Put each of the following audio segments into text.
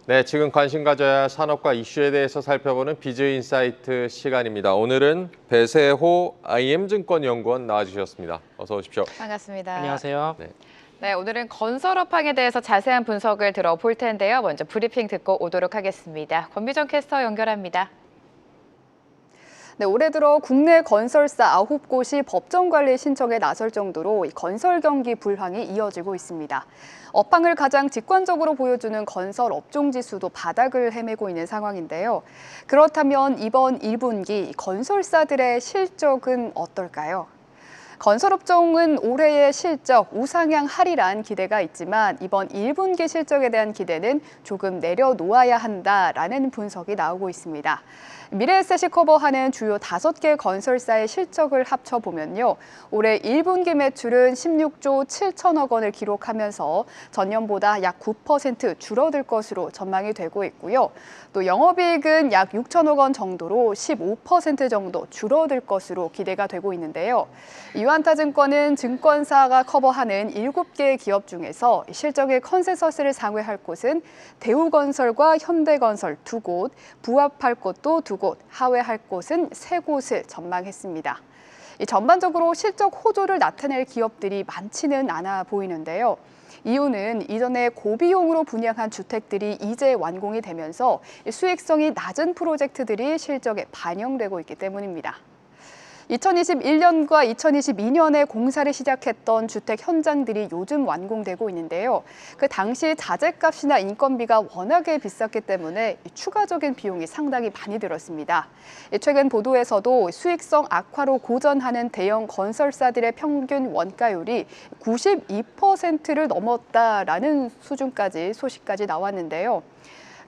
네, 지금 관심 가져야 할 산업과 이슈에 대해서 살펴보는 비즈인사이트 시간입니다. 오늘은 배세호 IM증권연구원 나와주셨습니다. 어서 오십시오. 반갑습니다. 안녕하세요. 네, 오늘은 건설업황에 대해서 자세한 분석을 들어볼 텐데요. 먼저 브리핑 듣고 오도록 하겠습니다. 권미정 캐스터 연결합니다. 네, 올해 들어 국내 건설사 9곳이 법정 관리 신청에 나설 정도로 건설 경기 불황이 이어지고 있습니다. 업황을 가장 직관적으로 보여주는 건설 업종 지수도 바닥을 헤매고 있는 상황인데요. 그렇다면 이번 1분기 건설사들의 실적은 어떨까요? 건설업종은 올해의 실적 우상향하리란 기대가 있지만 이번 1분기 실적에 대한 기대는 조금 내려놓아야 한다라는 분석이 나오고 있습니다. 미래에셋이 커버하는 주요 5개 건설사의 실적을 합쳐보면요. 올해 1분기 매출은 16조 7천억 원을 기록하면서 전년보다 약 9% 줄어들 것으로 전망이 되고 있고요. 또 영업이익은 약 6천억 원 정도로 15% 정도 줄어들 것으로 기대가 되고 있는데요. 유한타증권은 증권사가 커버하는 7개의 기업 중에서 실적의 컨센서스를 상회할 곳은 대우건설과 현대건설 2곳, 부합할 곳도 2곳, 하회할 곳은 3곳을 전망했습니다. 전반적으로 실적 호조를 나타낼 기업들이 많지는 않아 보이는데요. 이유는 이전에 고비용으로 분양한 주택들이 이제 완공이 되면서 수익성이 낮은 프로젝트들이 실적에 반영되고 있기 때문입니다. 2021년과 2022년에 공사를 시작했던 주택 현장들이 요즘 완공되고 있는데요. 그 당시 자재값이나 인건비가 워낙에 비쌌기 때문에 추가적인 비용이 상당히 많이 들었습니다. 최근 보도에서도 수익성 악화로 고전하는 대형 건설사들의 평균 원가율이 92%를 넘었다라는 수준까지 소식까지 나왔는데요.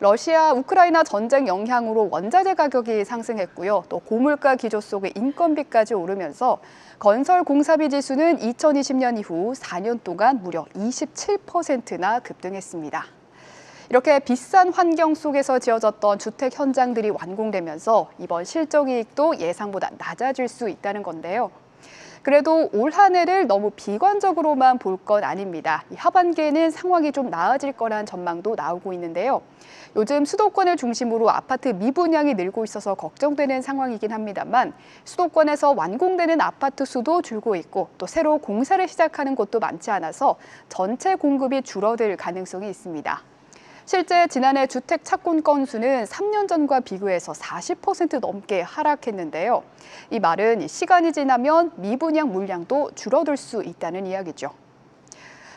러시아, 우크라이나 전쟁 영향으로 원자재 가격이 상승했고요. 또 고물가 기조 속에 인건비까지 오르면서 건설 공사비 지수는 2020년 이후 4년 동안 무려 27%나 급등했습니다. 이렇게 비싼 환경 속에서 지어졌던 주택 현장들이 완공되면서 이번 실적이익도 예상보다 낮아질 수 있다는 건데요. 그래도 올 한 해를 너무 비관적으로만 볼 건 아닙니다. 하반기에는 상황이 좀 나아질 거란 전망도 나오고 있는데요. 요즘 수도권을 중심으로 아파트 미분양이 늘고 있어서 걱정되는 상황이긴 합니다만 수도권에서 완공되는 아파트 수도 줄고 있고 또 새로 공사를 시작하는 곳도 많지 않아서 전체 공급이 줄어들 가능성이 있습니다. 실제 지난해 주택 착공 건수는 3년 전과 비교해서 40% 넘게 하락했는데요. 이 말은 시간이 지나면 미분양 물량도 줄어들 수 있다는 이야기죠.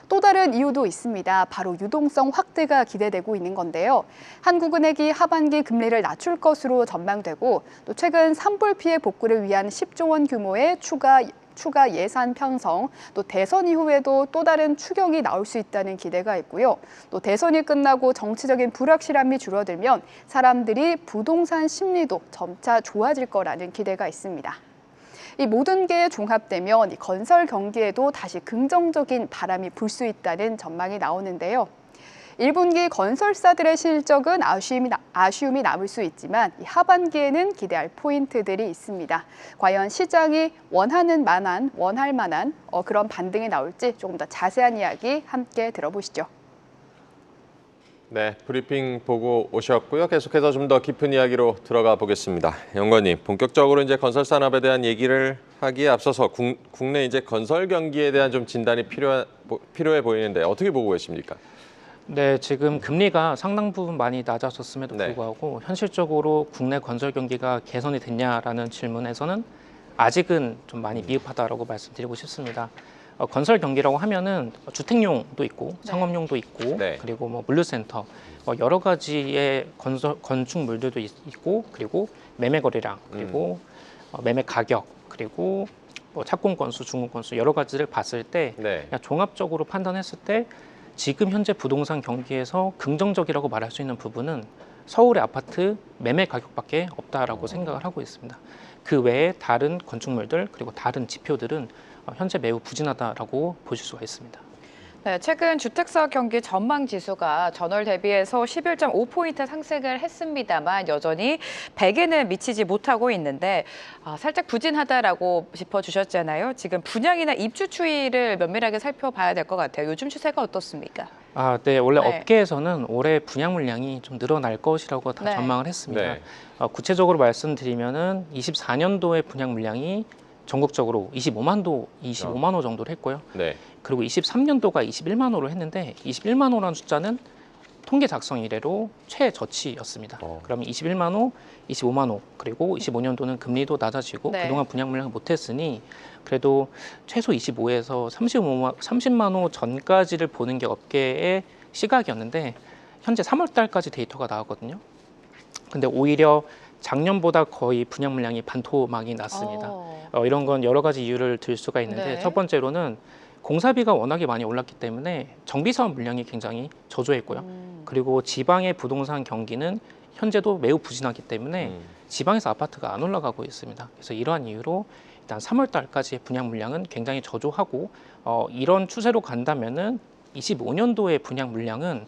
또 다른 이유도 있습니다. 바로 유동성 확대가 기대되고 있는 건데요. 한국은행이 하반기 금리를 낮출 것으로 전망되고 또 최근 산불 피해 복구를 위한 10조 원 규모의 추가 예산 편성, 또 대선 이후에도 또 다른 추격이 나올 수 있다는 기대가 있고요. 또 대선이 끝나고 정치적인 불확실함이 줄어들면 사람들이 부동산 심리도 점차 좋아질 거라는 기대가 있습니다. 이 모든 게 종합되면 이 건설 경기에도 다시 긍정적인 바람이 불 수 있다는 전망이 나오는데요. 1분기 건설사들의 실적은 아쉬움이 남을 수 있지만 하반기에는 기대할 포인트들이 있습니다. 과연 시장이 원할 만한 그런 반등이 나올지 조금 더 자세한 이야기 함께 들어보시죠. 네, 브리핑 보고 오셨고요. 계속해서 좀 더 깊은 이야기로 들어가 보겠습니다. 연구원님, 본격적으로 이제 건설 산업에 대한 얘기를 하기에 앞서서 국내 이제 건설 경기에 대한 좀 진단이 필요해 보이는데 어떻게 보고 계십니까? 네, 지금 금리가 상당 부분 많이 낮아졌음에도 불구하고 현실적으로 국내 건설 경기가 개선이 됐냐라는 질문에서는 아직은 좀 많이 미흡하다라고 말씀드리고 싶습니다. 건설 경기라고 하면은 주택용도 있고 상업용도 있고 그리고 뭐 물류센터 여러 가지의 건축물들도 있고 그리고 매매 거래량 그리고 매매 가격 그리고 뭐 착공 건수, 준공 건수 여러 가지를 봤을 때 그냥 종합적으로 판단했을 때 지금 현재 부동산 경기에서 긍정적이라고 말할 수 있는 부분은 서울의 아파트 매매 가격밖에 없다라고 생각을 하고 있습니다. 그 외에 다른 건축물들 그리고 다른 지표들은 현재 매우 부진하다라고 보실 수가 있습니다. 네, 최근 주택사 경기 전망 지수가 전월 대비해서 11.5포인트 상승을 했습니다만 여전히 100에는 미치지 못하고 있는데 살짝 부진하다라고 짚어주셨잖아요. 지금 분양이나 입주 추이를 면밀하게 살펴봐야 될 것 같아요. 요즘 추세가 어떻습니까? 네, 원래 네. 업계에서는 올해 분양 물량이 좀 늘어날 것이라고 다 네. 전망을 했습니다. 네. 구체적으로 말씀드리면은 24년도에 분양 물량이 전국적으로 25만 호 정도를 했고요. 네. 그리고 23년도가 21만 호를 했는데 21만 호라는 숫자는 통계 작성 이래로 최저치였습니다. 그러면 21만 호, 25만 호, 그리고 25년도는 금리도 낮아지고 네. 그동안 분양 물량을 못했으니 그래도 최소 25에서 30만 호 전까지를 보는 게 업계의 시각이었는데 현재 3월 달까지 데이터가 나왔거든요. 근데 오히려 작년보다 거의 분양 물량이 반토막이 났습니다. 이런 건 여러 가지 이유를 들 수가 있는데 네. 첫 번째로는 공사비가 워낙에 많이 올랐기 때문에 정비사업 물량이 굉장히 저조했고요. 그리고 지방의 부동산 경기는 현재도 매우 부진하기 때문에 지방에서 아파트가 안 올라가고 있습니다. 그래서 이러한 이유로 일단 3월 달까지의 분양 물량은 굉장히 저조하고 이런 추세로 간다면은 25년도의 분양 물량은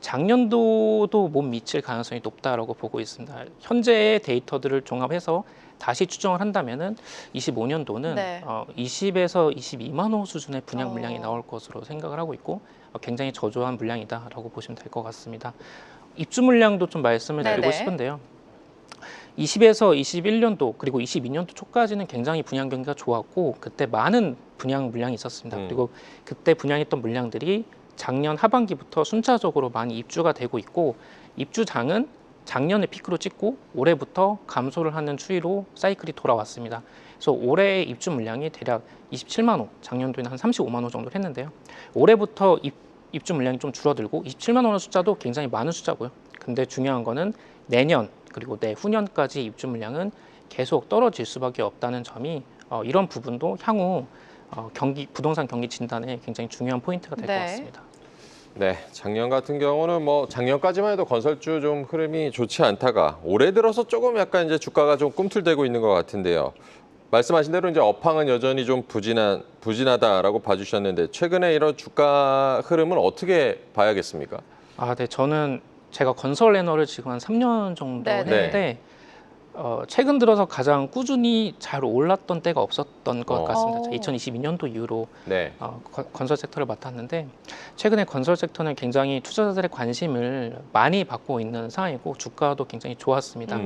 작년도도 못 미칠 가능성이 높다라고 보고 있습니다. 현재의 데이터들을 종합해서 다시 추정을 한다면은 25년도는 네. 20에서 22만 호 수준의 분양 물량이 나올 것으로 생각을 하고 있고 굉장히 저조한 물량이다라고 보시면 될 것 같습니다. 입주 물량도 좀 말씀을 드리고 네네. 싶은데요. 20에서 21년도 그리고 22년도 초까지는 굉장히 분양 경기가 좋았고 그때 많은 분양 물량이 있었습니다. 그리고 그때 분양했던 물량들이 작년 하반기부터 순차적으로 많이 입주가 되고 있고 입주장은 작년에 피크로 찍고 올해부터 감소를 하는 추이로 사이클이 돌아왔습니다. 그래서 올해의 입주 물량이 대략 27만 호, 작년도에는 한 35만 호 정도 했는데요. 올해부터 입주 물량이 좀 줄어들고 27만 호의 숫자도 굉장히 많은 숫자고요. 근데 중요한 거는 내년 그리고 내후년까지 입주 물량은 계속 떨어질 수밖에 없다는 점이 이런 부분도 향후 부동산 경기 진단에 굉장히 중요한 포인트가 될 것 네. 같습니다. 네, 작년 같은 경우는 뭐 작년까지만 해도 건설주 좀 흐름이 좋지 않다가 올해 들어서 조금 약간 이제 주가가 좀 꿈틀대고 있는 것 같은데요. 말씀하신 대로 이제 업황은 여전히 좀 부진하다라고 봐주셨는데 최근에 이런 주가 흐름은 어떻게 봐야겠습니까? 네, 저는 제가 건설 애너를 지금 한 3년 정도 네네. 했는데 최근 들어서 가장 꾸준히 잘 올랐던 때가 없었던 것 같습니다. 제가 2022년도 이후로 네. 건설 섹터를 맡았는데 최근에 건설 섹터는 굉장히 투자자들의 관심을 많이 받고 있는 상황이고 주가도 굉장히 좋았습니다.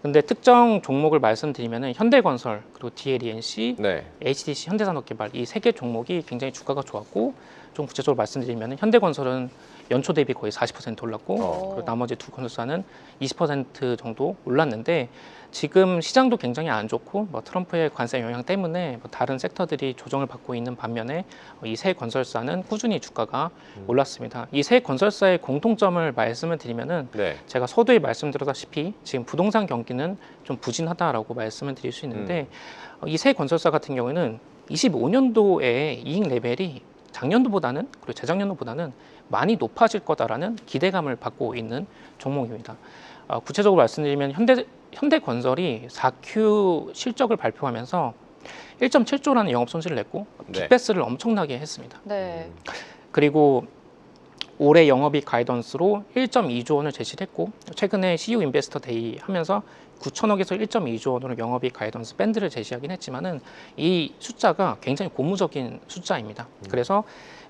근데 특정 종목을 말씀드리면은 현대건설 그리고 DLENC, 네. HDC 현대산업개발 이 세 개 종목이 굉장히 주가가 좋았고 좀 구체적으로 말씀드리면은 현대건설은 연초 대비 거의 40% 올랐고 그리고 나머지 두 건설사는 20% 정도 올랐는데 지금 시장도 굉장히 안 좋고 트럼프의 관세 영향 때문에 다른 섹터들이 조정을 받고 있는 반면에 이 세 건설사는 꾸준히 주가가 올랐습니다. 이 세 건설사의 공통점을 말씀을 드리면은 네. 제가 서두에 말씀드렸다시피 지금 부동산 경기는 좀 부진하다라고 말씀을 드릴 수 있는데 이 세 건설사 같은 경우에는 25년도에 이익 레벨이 작년도보다는 그리고 재작년도보다는 많이 높아질 거다라는 기대감을 받고 있는 종목입니다. 구체적으로 말씀드리면 현대건설이 4Q 실적을 발표하면서 1.7조라는 영업 손실을 냈고 빅베스를 엄청나게 했습니다. 네. 그리고 올해 영업이익 가이던스로 1.2조 원을 제시를 했고 최근에 CU 인베스터 데이 하면서 9천억에서 1.2조 원으로 영업이익 가이던스 밴드를 제시하긴 했지만은 이 숫자가 굉장히 고무적인 숫자입니다. 그래서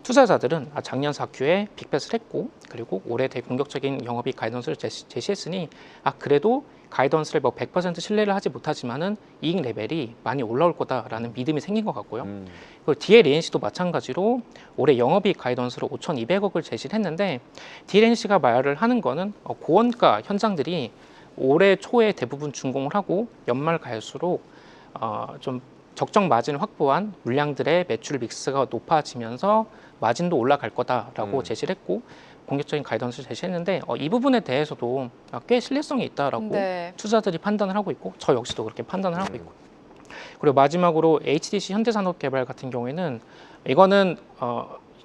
투자자들은 작년 4Q에 빅베스를 했고 그리고 올해 되게 공격적인 영업이익 가이던스를 제시했으니 그래도 가이던스를 100% 신뢰를 하지 못하지만은 이익 레벨이 많이 올라올 거다라는 믿음이 생긴 것 같고요. 그리고 DLENC도 마찬가지로 올해 영업이익 가이던스로 5,200억을 제시를 했는데 DLENC가 말을 하는 거는 고원가 현장들이 올해 초에 대부분 준공을 하고 연말 갈수록 좀 적정 마진을 확보한 물량들의 매출 믹스가 높아지면서 마진도 올라갈 거다라고 제시를 했고 공격적인 가이던스를 제시했는데 이 부분에 대해서도 꽤 신뢰성이 있다라고 네. 투자들이 판단을 하고 있고 저 역시도 그렇게 판단을 하고 있고 그리고 마지막으로 HDC 현대산업개발 같은 경우에는 이거는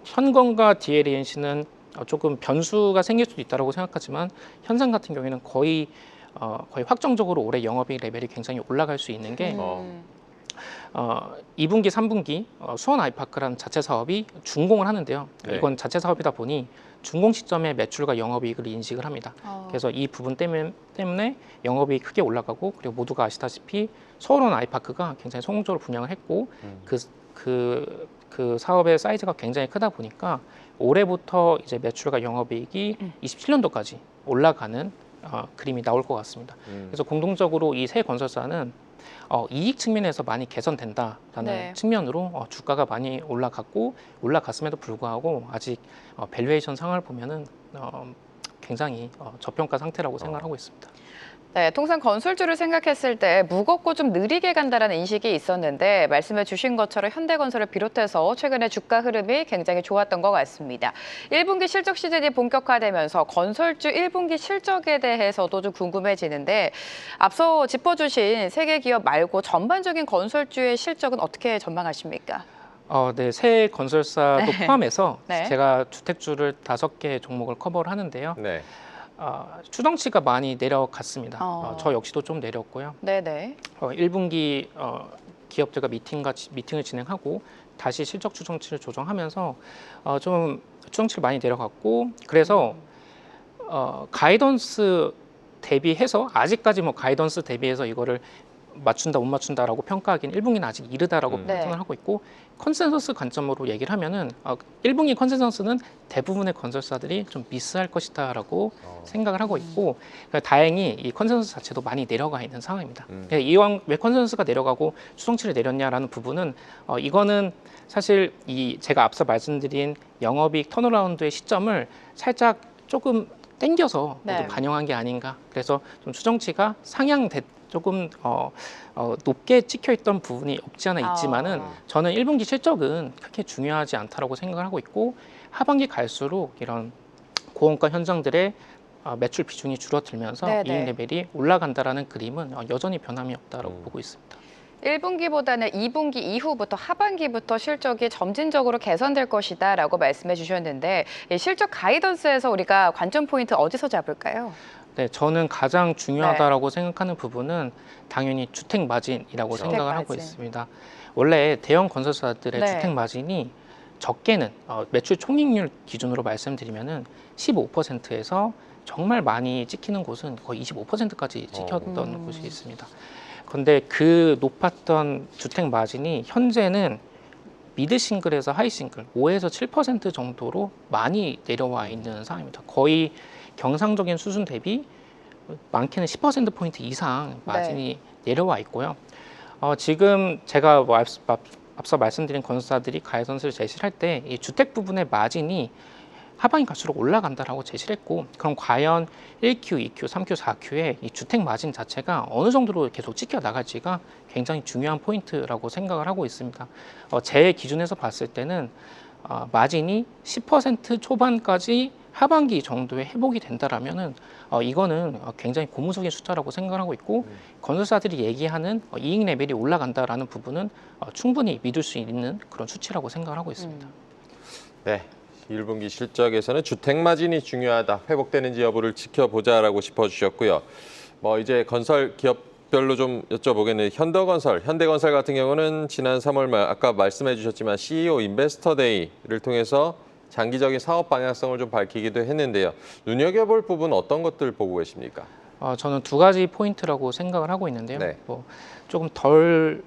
현건과 DLENC는 조금 변수가 생길 수도 있다고 생각하지만 현상 같은 경우에는 거의 확정적으로 올해 영업이익 레벨이 굉장히 올라갈 수 있는 게 2분기, 3분기 수원 아이파크라는 자체 사업이 준공을 하는데요. 네. 이건 자체 사업이다 보니 준공 시점에 매출과 영업이익을 인식을 합니다. 그래서 이 부분 때문에 영업이익이 크게 올라가고 그리고 모두가 아시다시피 서울원 아이파크가 굉장히 성공적으로 분양을 했고 그 그 사업의 사이즈가 굉장히 크다 보니까 올해부터 이제 매출과 영업이익이 27년도까지 올라가는 그림이 나올 것 같습니다. 그래서 공동적으로 이 세 건설사는 이익 측면에서 많이 개선된다라는 네. 측면으로 주가가 많이 올라갔음에도 불구하고 아직 밸류에이션 상황을 보면은 굉장히 저평가 상태라고 생각하고 있습니다. 네, 통상 건설주를 생각했을 때 무겁고 좀 느리게 간다라는 인식이 있었는데 말씀해 주신 것처럼 현대건설을 비롯해서 최근에 주가 흐름이 굉장히 좋았던 것 같습니다. 1분기 실적 시즌이 본격화되면서 건설주 1분기 실적에 대해서도 좀 궁금해지는데 앞서 짚어주신 세 개 기업 말고 전반적인 건설주의 실적은 어떻게 전망하십니까? 네, 새 건설사도 포함해서 네. 제가 주택주를 5개 종목을 커버를 하는데요. 네. 추정치가 많이 내려갔습니다. 저 역시도 좀 내렸고요. 네네. 1분기 기업들과 미팅을 진행하고 다시 실적 추정치를 조정하면서 좀 추정치를 많이 내려갔고 그래서 가이던스 대비해서 아직까지 뭐 가이던스 대비해서 이거를 맞춘다 못 맞춘다라고 평가하기는 1분기는 아직 이르다라고 네. 판단을 하고 있고 컨센서스 관점으로 얘기를 하면은 1분기 컨센서스는 대부분의 건설사들이 좀 미스할 것이다라고 생각을 하고 있고 그러니까 다행히 이 컨센서스 자체도 많이 내려가 있는 상황입니다. 이왕 왜 컨센서스가 내려가고 추정치를 내렸냐라는 부분은 이거는 사실 이 제가 앞서 말씀드린 영업이익 턴어라운드의 시점을 살짝 조금 땡겨서 네. 좀 반영한 게 아닌가. 그래서 좀 추정치가 조금 높게 찍혀 있던 부분이 없지 않아 있지만은 저는 1분기 실적은 그렇게 중요하지 않다라고 생각을 하고 있고 하반기 갈수록 이런 고원가 현장들의 매출 비중이 줄어들면서 네네. 이익 레벨이 올라간다라는 그림은 여전히 변함이 없다라고 보고 있습니다. 1분기보다는 2분기 이후부터 하반기부터 실적이 점진적으로 개선될 것이다라고 말씀해 주셨는데 이 실적 가이던스에서 우리가 관점 포인트 어디서 잡을까요? 네, 저는 가장 중요하다라고 생각하는 부분은 당연히 주택 마진이라고 주택 생각을 하고 마진. 있습니다. 원래 대형 건설사들의 네. 주택 마진이 적게는 매출 총익률 기준으로 말씀드리면은 15%에서 정말 많이 찍히는 곳은 거의 25%까지 찍혔던 곳이 있습니다. 그런데 그 높았던 주택 마진이 현재는 미드 싱글에서 하이 싱글 5에서 7% 정도로 많이 내려와 있는 상황입니다. 거의 경상적인 수준 대비 많게는 10%포인트 이상 마진이 내려와 있고요. 지금 제가 뭐 앞서 말씀드린 건설사들이 가이던스를 제시를 할 때 이 주택 부분의 마진이 하반기 갈수록 올라간다라고 제시를 했고 그럼 과연 1Q, 2Q, 3Q, 4Q의 이 주택 마진 자체가 어느 정도로 계속 찍혀 나갈지가 굉장히 중요한 포인트라고 생각을 하고 있습니다. 제 기준에서 봤을 때는 마진이 10% 초반까지 하반기 정도에 회복이 된다라면은 이거는 굉장히 고무적인 숫자라고 생각을 하고 있고 건설사들이 얘기하는 이익 레벨이 올라간다라는 부분은 충분히 믿을 수 있는 그런 수치라고 생각을 하고 있습니다. 네. 1분기 실적에서는 주택 마진이 중요하다. 회복되는지 여부를 지켜보자라고 짚어주셨고요. 뭐 이제 건설 기업별로 좀 여쭤보겠는데 현대건설 같은 경우는 지난 3월 말 아까 말씀해 주셨지만 CEO 인베스터 데이를 통해서 장기적인 사업 방향성을 좀 밝히기도 했는데요. 눈여겨볼 부분 어떤 것들 보고 계십니까? 저는 두 가지 포인트라고 생각을 하고 있는데요. 네. 뭐 조금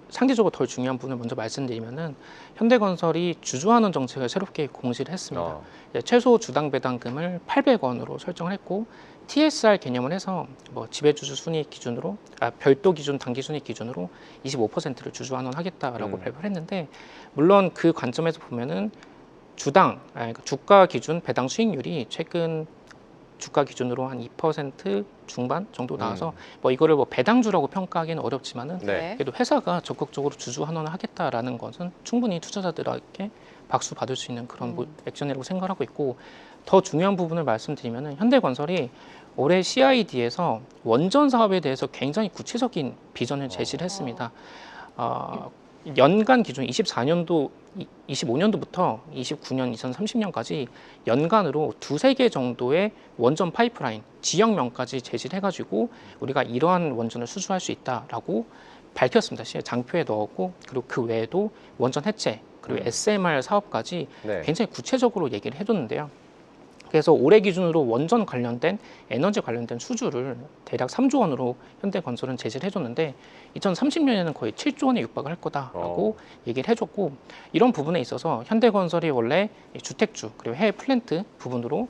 상대적으로 덜 중요한 부분을 먼저 말씀드리면은 현대건설이 주주환원 정책을 새롭게 공시를 했습니다. 최소 주당 배당금을 800원으로 설정을 했고 TSR 개념을 해서 뭐 지배주주 순이익 기준으로 별도 기준 당기 순이익 기준으로 25%를 주주환원하겠다라고 발표를 했는데 물론 그 관점에서 보면은 그러니까 주가 기준 배당 수익률이 최근 주가 기준으로 한 2% 중반 정도 나와서 뭐 이거를 뭐 배당주라고 평가하기는 어렵지만은 네. 그래도 회사가 적극적으로 주주 환원을 하겠다라는 것은 충분히 투자자들에게 박수 받을 수 있는 그런 액션이라고 생각하고 있고 더 중요한 부분을 말씀드리면은 현대건설이 올해 CID에서 원전 사업에 대해서 굉장히 구체적인 비전을 제시를 했습니다. 연간 기준 25년도부터 29년, 2030년까지 연간으로 2-3개 정도의 원전 파이프라인 지역명까지 제시를 해가지고 우리가 이러한 원전을 수주할 수 있다라고 밝혔습니다. 장표에 넣었고 그리고 그 외에도 원전 해체 그리고 SMR 사업까지 네. 굉장히 구체적으로 얘기를 해뒀는데요. 그래서 올해 기준으로 원전 관련된 에너지 관련된 수주를 대략 3조 원으로 현대건설은 제시를 해줬는데 2030년에는 거의 7조 원에 육박을 할 거다라고 얘기를 해줬고, 이런 부분에 있어서 현대건설이 원래 주택주 그리고 해외 플랜트 부분으로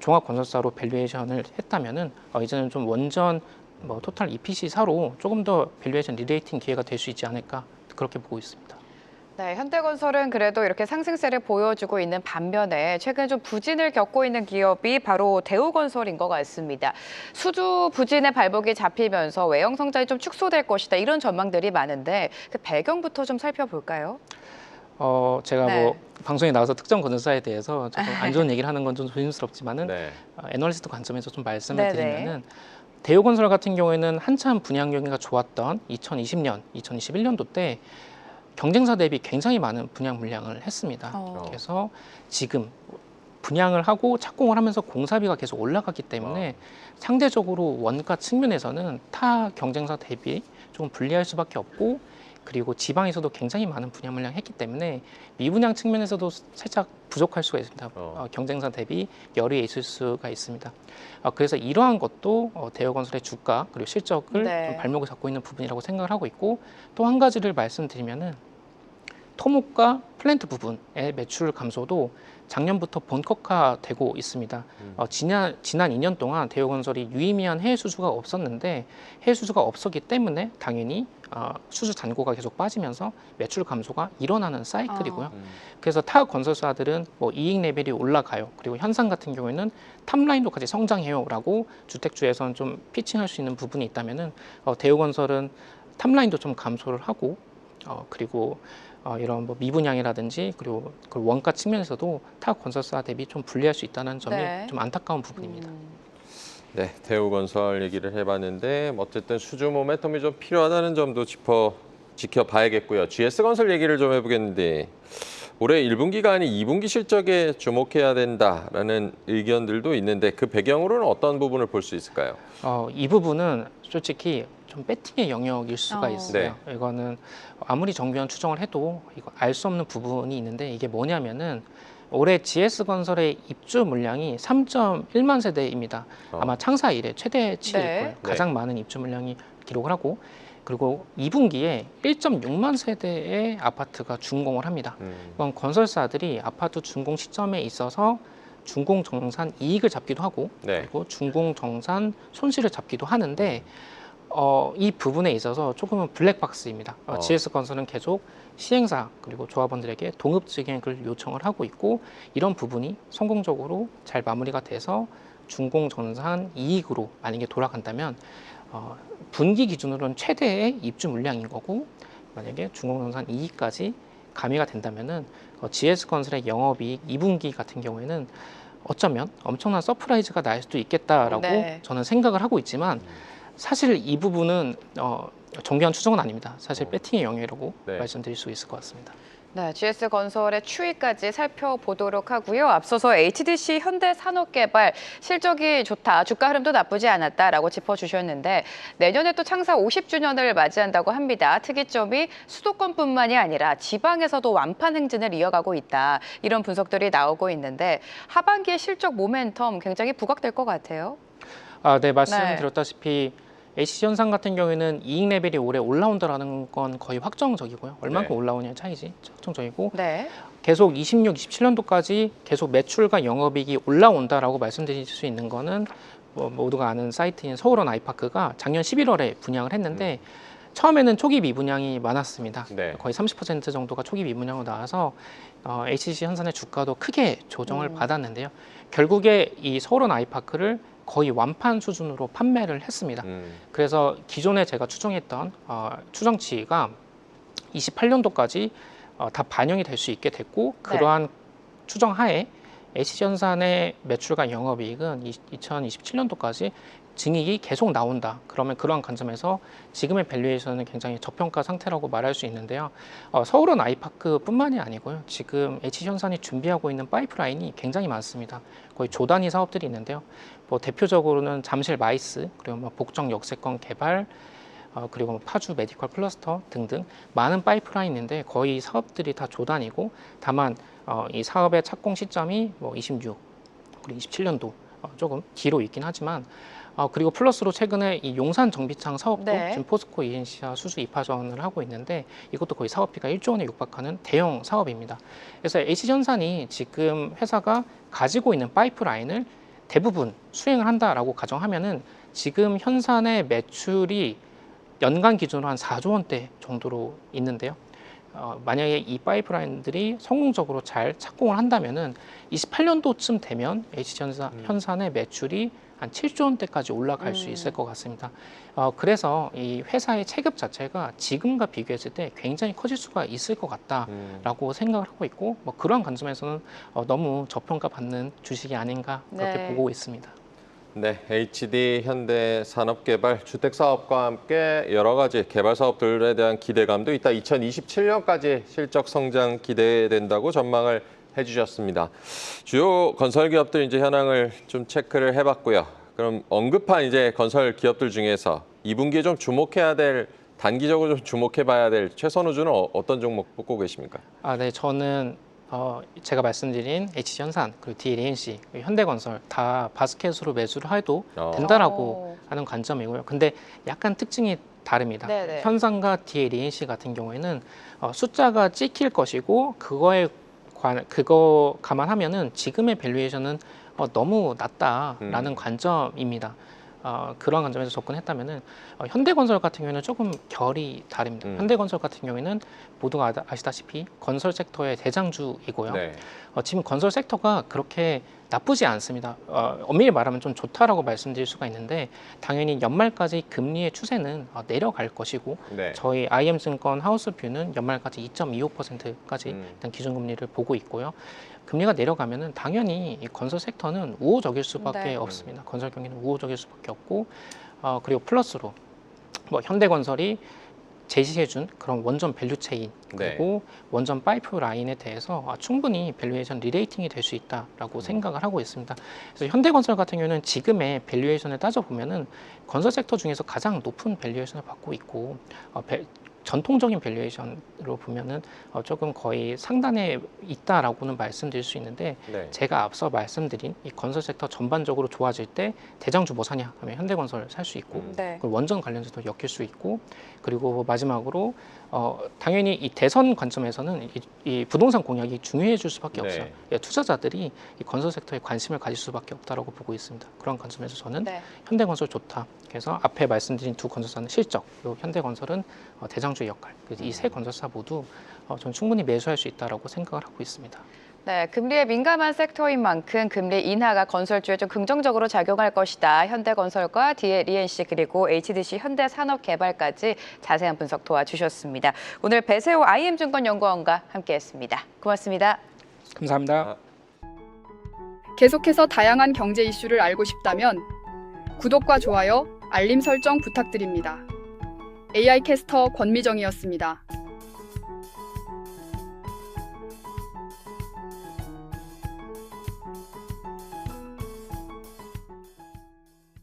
종합건설사로 밸류에이션을 했다면은 이제는 좀 원전 토탈 EPC사로 조금 더 밸류에이션 리레이팅 기회가 될 수 있지 않을까, 그렇게 보고 있습니다. 네, 현대건설은 그래도 이렇게 상승세를 보여주고 있는 반면에 최근 좀 부진을 겪고 있는 기업이 바로 대우건설인 것 같습니다. 수주 부진의 발목이 잡히면서 외형 성장이 좀 축소될 것이다, 이런 전망들이 많은데 그 배경부터 좀 살펴볼까요? 제가 네. 방송에 나와서 특정 건설사에 대해서 조금 안 좋은 얘기를 하는 건 좀 조심스럽지만은 네. 애널리스트 관점에서 좀 말씀을 네네. 드리면은 대우건설 같은 경우에는 한참 분양 경기가 좋았던 2020년, 2021년도 때 경쟁사 대비 굉장히 많은 분양 물량을 했습니다. 그래서 지금 분양을 하고 착공을 하면서 공사비가 계속 올라갔기 때문에 상대적으로 원가 측면에서는 타 경쟁사 대비 좀 불리할 수밖에 없고, 그리고 지방에서도 굉장히 많은 분양 물량 했기 때문에 미분양 측면에서도 살짝 부족할 수가 있습니다. 경쟁사 대비 열이 있을 수가 있습니다. 그래서 이러한 것도 대우건설의 주가 그리고 실적을 네. 좀 발목을 잡고 있는 부분이라고 생각을 하고 있고, 또 한 가지를 말씀드리면은 토목과 플랜트 부분의 매출 감소도 작년부터 본격화되고 있습니다. 지난 2년 동안 대우건설이 유의미한 해외 수주가 없었는데, 해외 수주가 없었기 때문에 당연히 수주 잔고가 계속 빠지면서 매출 감소가 일어나는 사이클이고요. 그래서 타 건설사들은 이익 레벨이 올라가요. 그리고 현상 같은 경우에는 탑라인도 같이 성장해요라고 주택주에서는 좀 피칭할 수 있는 부분이 있다면은 대우건설은 탑라인도 좀 감소를 하고, 그리고 이런 미분양이라든지 그리고 그 원가 측면에서도 타 건설사 대비 좀 불리할 수 있다는 점이 네. 좀 안타까운 부분입니다. 네, 대우건설 얘기를 해봤는데 어쨌든 수주 모멘텀이 좀 필요하다는 점도 지켜봐야겠고요. GS건설 얘기를 좀 해보겠는데 올해 1분기가 아닌 2분기 실적에 주목해야 된다라는 의견들도 있는데 그 배경으로는 어떤 부분을 볼 수 있을까요? 이 부분은 솔직히 좀 배팅의 영역일 수가 있어요. 이거는 아무리 정교한 추정을 해도 이거 알 수 없는 부분이 있는데, 이게 뭐냐면은 올해 GS건설의 입주 물량이 3.1만 세대입니다. 아마 창사 이래 최대치일 네. 거예요. 가장 많은 입주 물량이 기록을 하고, 그리고 2분기에 1.6만 세대의 아파트가 준공을 합니다. 이건 건설사들이 아파트 준공 시점에 있어서 준공 정산 이익을 잡기도 하고, 그리고 준공 정산 손실을 잡기도 하는데, 이 부분에 있어서 조금은 블랙박스입니다. GS건설은 계속 시행사 그리고 조합원들에게 동업 증액을 요청을 하고 있고, 이런 부분이 성공적으로 잘 마무리가 돼서 준공 정산 이익으로 만약에 돌아간다면 분기 기준으로는 최대의 입주 물량인 거고, 만약에 준공 정산 이익까지 가미가 된다면은 GS건설의 영업이익 2분기 같은 경우에는 어쩌면 엄청난 서프라이즈가 날 수도 있겠다라고 저는 생각을 하고 있지만, 사실 이 부분은 정교한 추정은 아닙니다. 사실 배팅의 영역이라고 말씀드릴 수 있을 것 같습니다. 네, GS건설의 추이까지 살펴보도록 하고요. 앞서서 HDC 현대산업개발 실적이 좋다, 주가 흐름도 나쁘지 않았다라고 짚어주셨는데 내년에 또 창사 50주년을 맞이한다고 합니다. 특이점이 수도권뿐만이 아니라 지방에서도 완판 행진을 이어가고 있다, 이런 분석들이 나오고 있는데 하반기의 실적 모멘텀 굉장히 부각될 것 같아요. 네, 말씀드렸다시피 HC현상 같은 경우에는 이익 레벨이 올해 올라온다라는 건 거의 확정적이고요. 얼만큼 올라오냐의 차이지 확정적이고, 계속 26, 27년도까지 계속 매출과 영업이익이 올라온다라고 말씀드릴 수 있는 거는 모두가 아는 사이트인 서울원 아이파크가 작년 11월에 분양을 했는데 처음에는 초기 미분양이 많았습니다. 거의 30% 정도가 초기 미분양으로 나와서 HCC 현산의 주가도 크게 조정을 받았는데요. 결국에 이 서울원 아이파크를 거의 완판 수준으로 판매를 했습니다. 그래서 기존에 제가 추정했던 추정치가 28년도까지 다 반영이 될 수 있게 됐고, 그러한 추정하에 HC현산의 매출과 영업이익은 2027년도까지 증익이 계속 나온다. 그러면 그러한 관점에서 지금의 밸류에이션은 굉장히 저평가 상태라고 말할 수 있는데요. 서울원 아이파크뿐만이 아니고요. 지금 HC현산이 준비하고 있는 파이프라인이 굉장히 많습니다. 거의 조 단위 사업들이 있는데요. 대표적으로는 잠실 마이스, 그리고 복정 역세권 개발, 그리고 파주 메디컬 클러스터 등등 많은 파이프라인인데 거의 사업들이 다 조 단위고, 다만 이 사업의 착공 시점이 26, 그리고 27년도 조금 뒤로 있긴 하지만 그리고 플러스로 최근에 이 용산 정비창 사업도 네. 지금 포스코 ENC와 수주 입하전을 하고 있는데 이것도 거의 사업비가 1조 원에 육박하는 대형 사업입니다. 그래서 HG현산이 지금 회사가 가지고 있는 파이프라인을 대부분 수행을 한다라고 가정하면은 지금 현산의 매출이 연간 기준으로 한 4조 원대 정도로 있는데요. 만약에 이 파이프라인들이 성공적으로 잘 착공을 한다면은 28년도쯤 되면 HG현산의 매출이 한 7조 원대까지 올라갈 수 있을 것 같습니다. 그래서 이 회사의 체급 자체가 지금과 비교했을 때 굉장히 커질 수가 있을 것 같다라고 생각을 하고 있고 뭐 그러한 관점에서는 너무 저평가받는 주식이 아닌가 그렇게 네. 보고 있습니다. 네, HD 현대산업개발 주택사업과 함께 여러 가지 개발 사업들에 대한 기대감도 있다. 2027년까지 실적 성장 기대된다고 전망을 해주셨습니다. 주요 건설 기업들 이제 현황을 좀 체크를 해봤고요. 그럼 언급한 이제 건설 기업들 중에서 2분기에 좀 주목해야 될 단기적으로 좀 주목해봐야 될 최선 우주는 어떤 종목 뽑고 계십니까? 네, 저는 제가 말씀드린 HG현산 그리고 DLENC, 현대건설 다 바스켓으로 매수를 해도 된다라고 하는 관점이고요. 근데 약간 특징이 다릅니다. 네네. 현산과 DLENC 같은 경우에는 숫자가 찍힐 것이고 그거 감안하면은 지금의 밸류에이션은 너무 낮다라는 관점입니다. 그런 관점에서 접근했다면은 현대건설 같은 경우에는 조금 결이 다릅니다. 현대건설 같은 경우에는 모두가 아시다시피 건설 섹터의 대장주이고요. 네. 지금 건설 섹터가 그렇게 나쁘지 않습니다. 엄밀히 말하면 좀 좋다라고 말씀드릴 수가 있는데 당연히 연말까지 금리의 추세는 내려갈 것이고 네. 저희 IM증권 하우스뷰는 연말까지 2.25%까지 일단 기준금리를 보고 있고요. 금리가 내려가면은 당연히 이 건설 섹터는 우호적일 수밖에 네. 없습니다. 건설 경기는 우호적일 수밖에 없고 그리고 플러스로 뭐 현대건설이 제시해준 그런 원전 밸류 체인 그리고 원전 파이프 라인에 대해서 충분히 밸류에이션 리레이팅이 될 수 있다라고 생각을 하고 있습니다. 그래서 현대건설 같은 경우는 지금의 밸류에이션을 따져보면은 건설 섹터 중에서 가장 높은 밸류에이션을 받고 있고 전통적인 밸류에이션으로 보면은 조금 거의 상단에 있다라고는 말씀드릴 수 있는데 네. 제가 앞서 말씀드린 이 건설 섹터 전반적으로 좋아질 때 대장주 뭐 사냐 하면 현대건설 살 수 있고 네. 그리고 원전 관련주도 엮일 수 있고 그리고 마지막으로 당연히 이 대선 관점에서는 이 부동산 공약이 중요해질 수밖에 네. 없어요. 투자자들이 이 건설 sektor에 관심을 가질 수밖에 없다라고 보고 있습니다. 그런 관점에서 저는 네. 현대건설 좋다. 그래서 앞에 말씀드린 두 건설사는 실적, 그리고 현대건설은 대장주의 역할. 이 세 건설사 모두 저는 충분히 매수할 수 있다라고 생각을 하고 있습니다. 네, 금리에 민감한 섹터인 만큼 금리 인하가 건설주에 좀 긍정적으로 작용할 것이다. 현대건설과 DLENC 그리고 HDC 현대산업개발까지 자세한 분석 도와주셨습니다. 오늘 배세호 IM증권연구원과 함께했습니다. 고맙습니다. 감사합니다. 계속해서 다양한 경제 이슈를 알고 싶다면 구독과 좋아요, 알림 설정 부탁드립니다. AI 캐스터 권미정이었습니다.